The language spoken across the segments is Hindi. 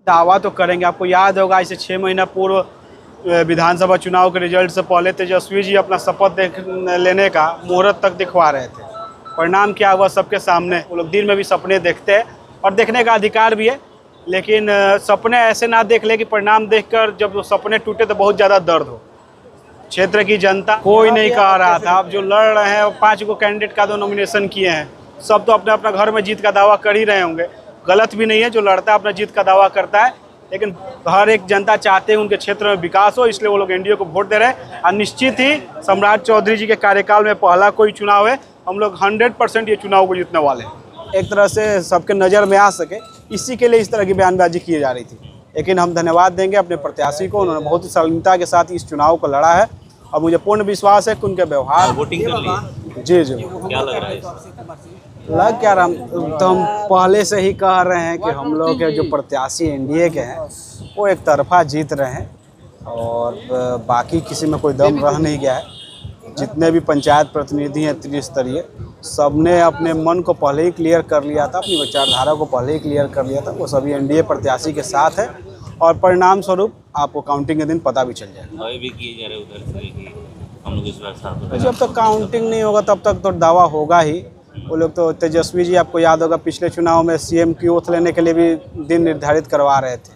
दावा तो करेंगे। आपको याद होगा इसे 6 महीना पूर्व विधानसभा चुनाव के रिजल्ट से पहले तेजस्वी जी अपना शपथ लेने का मुहूर्त तक दिखवा रहे थे। परिणाम क्या हुआ सबके सामने। वो लोग दिन में भी सपने देखते हैं और देखने का अधिकार भी है, लेकिन सपने ऐसे ना देख ले कि परिणाम देखकर जब वो सपने टूटे तो बहुत ज़्यादा दर्द हो। क्षेत्र की जनता कोई नहीं कह रहा था। अब जो लड़ रहे हैं 5 गो कैंडिडेट का तो नॉमिनेशन किए हैं, सब तो अपने अपना घर में जीत का दावा कर ही रहे होंगे। गलत भी नहीं है, जो लड़ता है अपना जीत का दावा करता है, लेकिन हर एक जनता चाहते हैं उनके क्षेत्र में विकास हो, इसलिए वो लोग एनडीए को वोट दे रहे हैं। और निश्चित ही सम्राट चौधरी जी के कार्यकाल में पहला कोई चुनाव है, हम लोग 100% ये चुनाव को जीतने वाले हैं। एक तरह से सबके नज़र में आ सके, इसी के लिए इस तरह की बयानबाजी की जा रही थी। लेकिन हम धन्यवाद देंगे अपने प्रत्याशी को, उन्होंने बहुत ही शालीनता के साथ इस चुनाव को लड़ा है और मुझे पूर्ण विश्वास है कि उनके व्यवहार वोटिंग कर ली। जी क्या लग रहा है? लग क्या रहा, तो हम पहले से ही कह रहे हैं कि हम लोग के जो प्रत्याशी एनडीए के हैं वो एक तरफा जीत रहे हैं और बाकी किसी में कोई दम रह नहीं गया है। जितने भी पंचायत प्रतिनिधि हैं त्रिस्तरीय, सबने अपने मन को पहले ही क्लियर कर लिया था, अपनी विचारधारा को पहले ही क्लियर कर लिया था। वो सभी एनडीए प्रत्याशी के साथ है और परिणाम स्वरूप आपको काउंटिंग के दिन पता भी चल जाएगा। दावे भी किए जा रहे उधर से कि हम लोग इस बार साथ। जब तक काउंटिंग नहीं होगा तब तक तो दावा होगा ही। वो लोग तो तेजस्वी जी, आपको याद होगा पिछले चुनाव में सीएम की ओथ लेने के लिए भी दिन निर्धारित करवा रहे थे,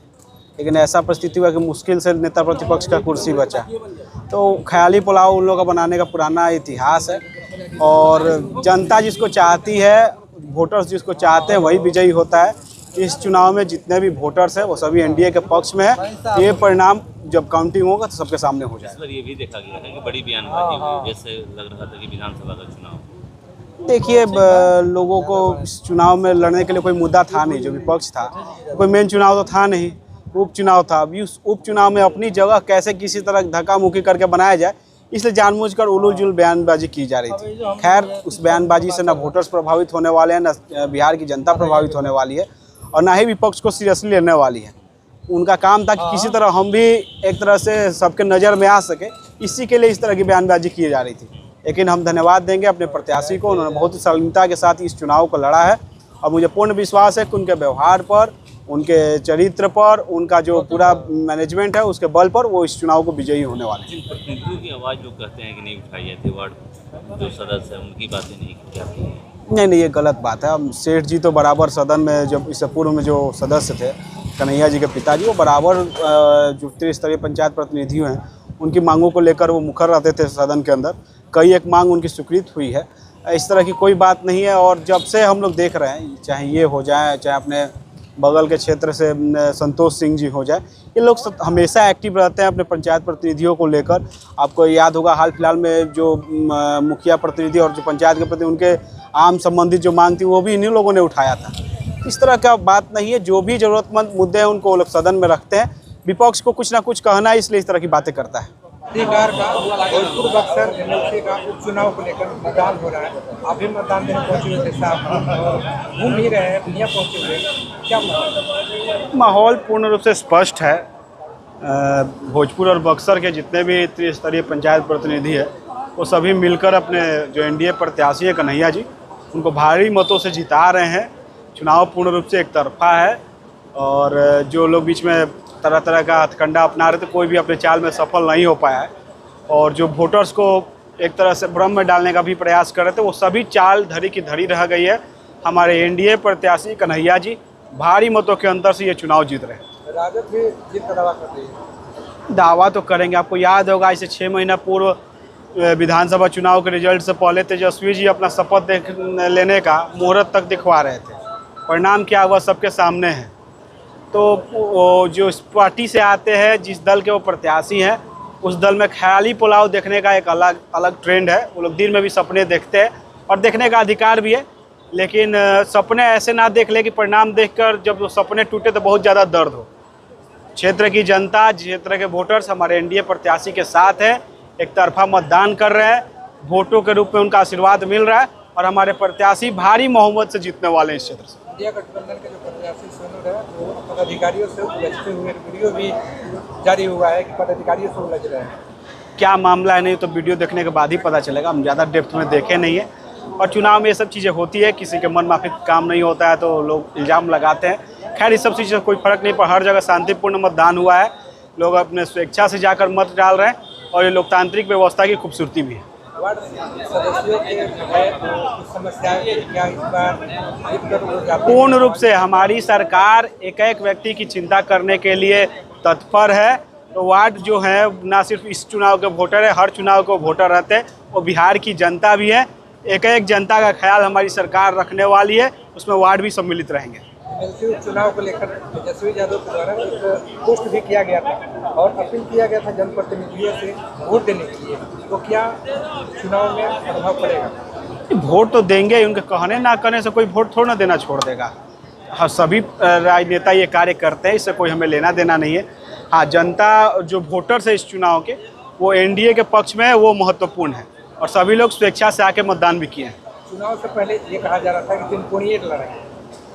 लेकिन ऐसा परिस्थिति हुआ कि मुश्किल से नेता प्रतिपक्ष का कुर्सी बचा। तो ख्याली पुलाव उन लोगों का बनाने का पुराना इतिहास है और जनता जिसको चाहती है, वोटर्स जिसको चाहते हैं वही विजयी होता है। इस चुनाव में जितने भी वोटर्स हैं वो सभी एनडीए के पक्ष में है। ये परिणाम जब काउंटिंग होगा तो सबके सामने हो जाएगा। इस बार ये भी देखा गया है कि बड़ी बयानबाजी हुई, जैसे लग रहा था कि विधानसभा का चुनाव। देखिए, लोगों को इस चुनाव में लड़ने के लिए कोई मुद्दा था नहीं। जो विपक्ष था, कोई मेन चुनाव तो था नहीं, उपचुनाव था। अभी उस उपचुनाव में अपनी जगह कैसे किसी तरह धक्का मुक्की करके बनाया जाए, इसलिए जानबूझकर उलूजुल बयानबाजी की जा रही थी। खैर, उस बयानबाजी से ना वोटर्स प्रभावित होने वाले हैं, ना बिहार की जनता प्रभावित होने वाली है और ना ही विपक्ष को सीरियसली लेने वाली है। उनका काम था कि किसी तरह हम भी एक तरह से सबके नज़र में आ सके, इसी के लिए इस तरह की बयानबाजी की जा रही थी। लेकिन हम धन्यवाद देंगे अपने प्रत्याशी को, उन्होंने बहुत ही शालीनता के साथ इस चुनाव को लड़ा है और मुझे पूर्ण विश्वास है कि उनके व्यवहार पर, उनके चरित्र पर, उनका जो पूरा मैनेजमेंट है उसके बल पर वो इस चुनाव को विजयी होने वाले हैं। जिन प्रतिनिधियों की आवाज़ जो कहते हैं कि नहीं उठाई जाती, वार्ड जो सदस्य हैं उनकी बातें नहीं की जाती हैं। नहीं, ये गलत बात है। अब सेठ जी तो बराबर सदन में, जब इससे पूर्व में जो सदस्य थे कन्हैया जी के पिताजी, वो बराबर जो त्रिस्तरीय पंचायत प्रतिनिधि हैं उनकी मांगों को लेकर वो मुखर रहते थे सदन के अंदर। कई एक मांग उनकी स्वीकृत हुई है, इस तरह की कोई बात नहीं है। और जब से हम लोग देख रहे हैं, चाहे ये हो जाए, चाहे अपने बगल के क्षेत्र से संतोष सिंह जी हो जाए, ये लोग हमेशा एक्टिव रहते हैं अपने पंचायत प्रतिनिधियों को लेकर। आपको याद होगा हाल फिलहाल में जो मुखिया प्रतिनिधि और जो पंचायत के प्रति उनके आम संबंधित जो मांग थी वो भी इन्हीं लोगों ने उठाया था। इस तरह का बात नहीं है। जो भी ज़रूरतमंद मुद्दे हैं उनको वो लोग सदन में रखते हैं। विपक्ष को कुछ ना कुछ कहना है, इसलिए इस तरह की बातें करता है। अधिकार का भोजपुर बक्सर एमएलसी का उपचुनाव को लेकर मतदान हो रहा है। आप भी मतदान देने पहुंचे हुए थे साहब, घूम ही रहे हैं, दुनिया पहुंचे हुए, क्या माहौल पूर्ण रूप से स्पष्ट है। भोजपुर और बक्सर के जितने भी त्रिस्तरीय पंचायत प्रतिनिधि है वो सभी मिलकर अपने जो एनडीए प्रत्याशी है कन्हैया जी, उनको भारी मतों से जिता रहे हैं। चुनाव पूर्ण रूप से एक तरफा है और जो लोग बीच में तरह तरह का हथकंडा अपना रहे थे, कोई भी अपने चाल में सफल नहीं हो पाया है। और जो वोटर्स को एक तरह से भ्रम में डालने का भी प्रयास कर रहे थे, वो सभी चाल धरी की धरी रह गई है। हमारे एनडीए प्रत्याशी कन्हैया जी भारी मतों के अंतर से ये चुनाव जीत रहे हैं। राजद भी जीत का दावा कर रही है। दावा तो करेंगे। आपको याद होगा इसे 6 महीना पूर्व विधानसभा चुनाव के रिजल्ट से पहले तेजस्वी जी अपना शपथ लेने का मुहूर्त तक दिखवा रहे थे। परिणाम क्या हुआ सबके सामने है। तो वो जो इस पार्टी से आते हैं, जिस दल के वो प्रत्याशी हैं, उस दल में ख्याली पुलाव देखने का एक अलग ट्रेंड है। वो लोग दिन में भी सपने देखते हैं और देखने का अधिकार भी है, लेकिन सपने ऐसे ना देख ले कि परिणाम देखकर जब वो सपने टूटे तो बहुत ज़्यादा दर्द हो। क्षेत्र की जनता, क्षेत्र के वोटर्स हमारे एनडीए प्रत्याशी के साथ हैं, एक तरफा मतदान कर रहे हैं, वोटों के रूप में उनका आशीर्वाद मिल रहा है और हमारे प्रत्याशी भारी बहुमत से जीतने वाले हैं इस क्षेत्र से। इंडिया गठबंधन के जो प्रत्याशी सोनू है वो पदाधिकारियों से उलझते हुए वीडियो भी जारी हुआ है कि पदाधिकारियों से उलझ रहे हैं। क्या मामला है, नहीं तो वीडियो देखने के बाद ही पता चलेगा। हम ज़्यादा डेप्थ में देखे नहीं है और चुनाव में ये सब चीज़ें होती है, किसी के मन माफिक काम नहीं होता है तो लोग इल्ज़ाम लगाते हैं। खैर इस सब चीज़ से कोई फर्क नहीं पड़ा, हर जगह शांतिपूर्ण मतदान हुआ है, लोग अपने स्वेच्छा से जाकर मत डाल रहे हैं और ये लोकतांत्रिक व्यवस्था की खूबसूरती भी है। वार्ड सदस्यों के जो है कुछ समस्याएं क्या इस बार अधिकतर हो जाती हैं? पूर्ण रूप से हमारी सरकार एक एक व्यक्ति की चिंता करने के लिए तत्पर है। तो वार्ड जो है ना सिर्फ इस चुनाव के वोटर है, हर चुनाव को वोटर रहते हैं, वो बिहार की जनता भी है। एक एक जनता का ख्याल हमारी सरकार रखने वाली है, उसमें वार्ड भी सम्मिलित रहेंगे। एमएलसी चुनाव को लेकर तेजस्वी यादव के द्वारा एक पोस्ट भी किया गया था और अपील किया गया था जनप्रतिनिधियों से वोट देने के लिए, तो क्या चुनाव में प्रभाव पड़ेगा? वोट तो देंगे, उनके कहने ना करने से कोई वोट थोड़ा ना देना छोड़ देगा। हाँ, सभी राजनेता ये कार्य करते हैं, इससे कोई हमें लेना देना नहीं है। हाँ, जनता जो वोटर्स है इस चुनाव के, वो एनडीए के पक्ष में है, वो महत्वपूर्ण है और सभी लोग स्वेच्छा से आके मतदान भी किए हैं। चुनाव से पहले ये कहा जा रहा था कि त्रिकोणीय लड़ाई,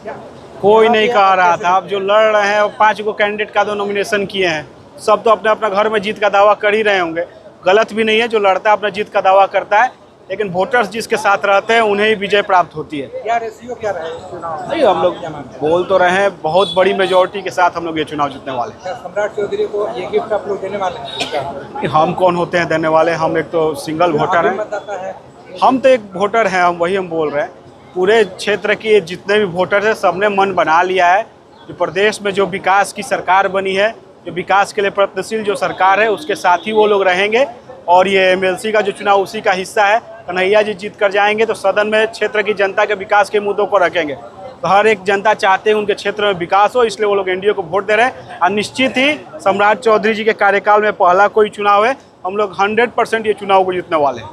क्या कोई नहीं कह रहा था। अब जो लड़ रहे हैं, 5 को कैंडिडेट का तो नॉमिनेशन किए हैं, सब तो अपने अपना घर में जीत का दावा कर ही रहे होंगे। गलत भी नहीं है, जो लड़ता है अपना जीत का दावा करता है, लेकिन वोटर्स जिसके साथ रहते हैं उन्हें ही विजय प्राप्त होती है। क्या रेशियो क्या रहा है इस चुनाव में? नहीं, हम लोग बोल तो रहे हैं, बहुत बड़ी मेजोरिटी के साथ हम लोग ये चुनाव जीतने वाले क्या सम्राट चौधरी को ये गिफ्ट आप लोग देने वाले हैं? हैं। हम कौन होते हैं देने वाले? हम एक तो सिंगल वोटर हैं, मतदाता है, हम तो एक वोटर हैं, हम वही हम बोल रहे हैं। पूरे क्षेत्र के जितने भी वोटर हैं, सबने मन बना लिया है कि प्रदेश में जो विकास की सरकार बनी है, जो विकास के लिए प्रयत्नशील जो सरकार है, उसके साथ ही वो लोग रहेंगे। और ये एमएलसी का जो चुनाव उसी का हिस्सा है। कन्हैया जी जीत कर जाएंगे तो सदन में क्षेत्र की जनता के विकास के मुद्दों को रखेंगे। तो हर एक जनता चाहते हैं उनके क्षेत्र में विकास हो, इसलिए वो लोग एनडीए को वोट दे रहे हैं। और निश्चित ही सम्राट चौधरी जी के कार्यकाल में पहला कोई चुनाव है, हम लोग 100% ये चुनाव को जीतने वाले हैं।